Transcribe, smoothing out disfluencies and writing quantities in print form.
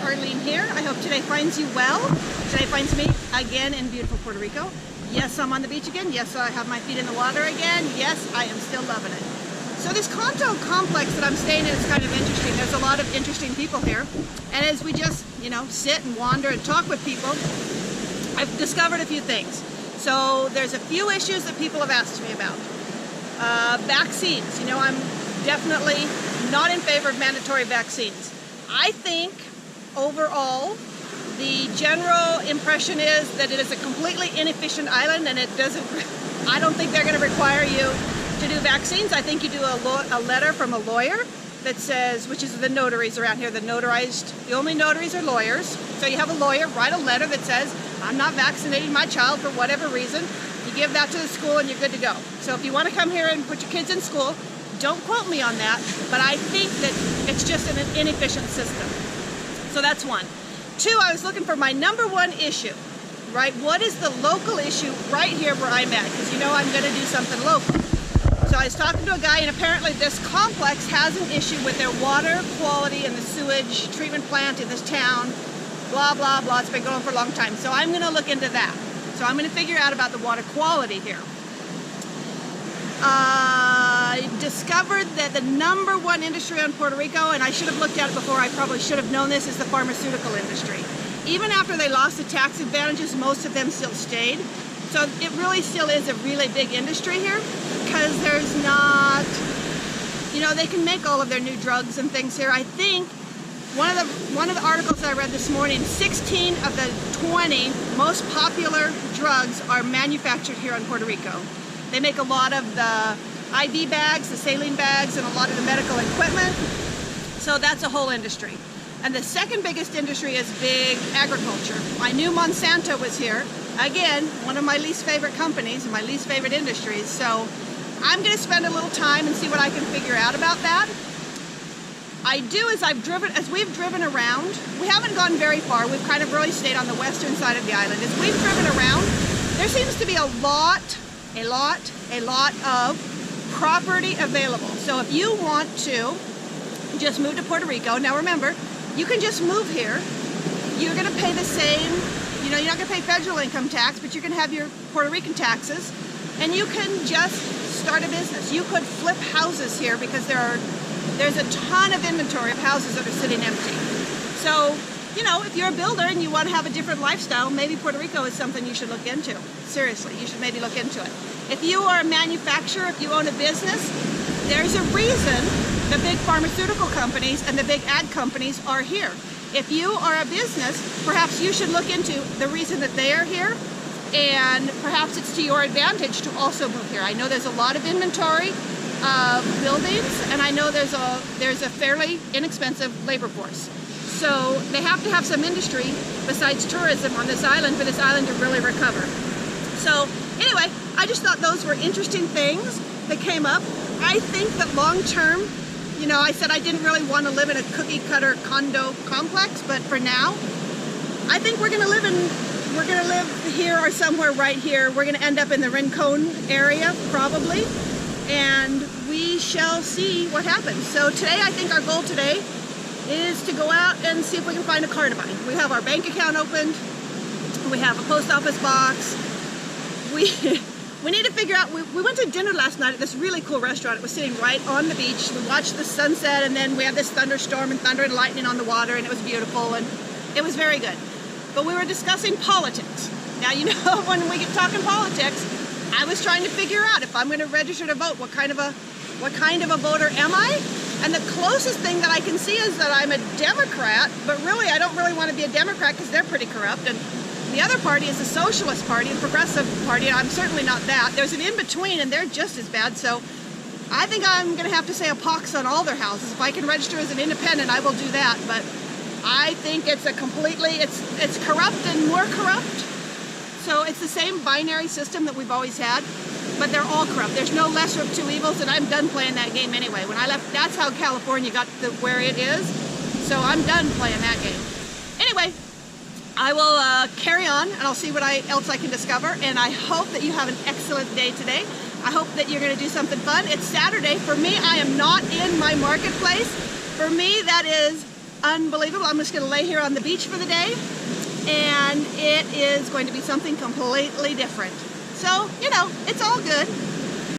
Arlene here. I hope today finds you well. Today finds me again in beautiful Puerto Rico. Yes, I'm on the beach again. Yes, I have my feet in the water again. Yes, I am still loving it. So this condo complex that I'm staying in is kind of interesting. There's a lot of interesting people here. And as we just, sit and wander and talk with people, I've discovered a few things. So there's a few issues that people have asked me about. Vaccines. I'm definitely not in favor of mandatory vaccines. I think overall the general impression is that it is a completely inefficient island, and I don't think they're going to require you to do vaccines. I think you do a letter from a lawyer that says, which is the notaries around here, the only notaries are lawyers. So you have a lawyer write a letter that says, I'm not vaccinating my child for whatever reason. You give that to the school and you're good to go. So if you want to come here and put your kids in school, don't quote me on that, but I think that it's just an inefficient system. So that's one. Two, I was looking for my number one issue, right? What is the local issue right here where I'm at? Because I'm going to do something local. So I was talking to a guy, and apparently this complex has an issue with their water quality and the sewage treatment plant in this town, blah, blah, blah. It's been going for a long time. So I'm going to look into that. So I'm going to figure out about the water quality here. I discovered that the number one industry on Puerto Rico, and I should have looked at it before, I probably should have known this, is the pharmaceutical industry. Even after they lost the tax advantages, most of them still stayed. So it really still is a really big industry here, because there's not, they can make all of their new drugs and things here. I think one of the articles I read this morning, 16 of the 20 most popular drugs are manufactured here in Puerto Rico. They make a lot of the IV bags, the saline bags, and a lot of the medical equipment. So that's a whole industry. And the second biggest industry is big agriculture. I knew Monsanto was here. Again, one of my least favorite companies and my least favorite industries. So I'm going to spend a little time and see what I can figure out about that. As we've driven around, we haven't gone very far. We've kind of really stayed on the western side of the island. As we've driven around, there seems to be a lot of property available. So if you want to just move to Puerto Rico, now remember, you can just move here. You're going to pay the same, you're not going to pay federal income tax, but you're going to have your Puerto Rican taxes, and you can just start a business. You could flip houses here because there's a ton of inventory of houses that are sitting empty. So, if you're a builder and you want to have a different lifestyle, maybe Puerto Rico is something you should look into. Seriously, you should maybe look into it. If you are a manufacturer, if you own a business, there's a reason the big pharmaceutical companies and the big ag companies are here. If you are a business, perhaps you should look into the reason that they are here, and perhaps it's to your advantage to also move here. I know there's a lot of inventory of buildings, and I know there's a fairly inexpensive labor force. So they have to have some industry besides tourism on this island for this island to really recover. So anyway, I just thought those were interesting things that came up. I think that long term, I said I didn't really want to live in a cookie cutter condo complex, but for now, I think we're going to live here or somewhere right here. We're going to end up in the Rincon area probably, and we shall see what happens. So today, I think our goal today is to go out and see if we can find a car to buy. We have our bank account opened. We have a post office box. We need to figure out, we went to dinner last night at this really cool restaurant. It was sitting right on the beach. We watched the sunset, and then we had this thunderstorm and thunder and lightning on the water, and it was beautiful, and it was very good. But we were discussing politics. Now, when we get talking politics, I was trying to figure out if I'm going to register to vote, what kind of a voter am I? And the closest thing that I can see is that I'm a Democrat, but really I don't really want to be a Democrat because they're pretty corrupt. And the other party is the Socialist Party, the Progressive Party, and I'm certainly not that. There's an in-between, and they're just as bad. So I think I'm going to have to say a pox on all their houses. If I can register as an independent, I will do that. But I think it's it's corrupt and more corrupt. So it's the same binary system that we've always had, but they're all corrupt. There's no lesser of two evils, and I'm done playing that game anyway. When I left, that's how California got to where it is. So I'm done playing that game. Anyway, I will carry on, and I'll see what else I can discover, and I hope that you have an excellent day today. I hope that you're going to do something fun. It's Saturday. For me, I am not in my marketplace. For me, that is unbelievable. I'm just going to lay here on the beach for the day, and it is going to be something completely different. So, you know, it's all good.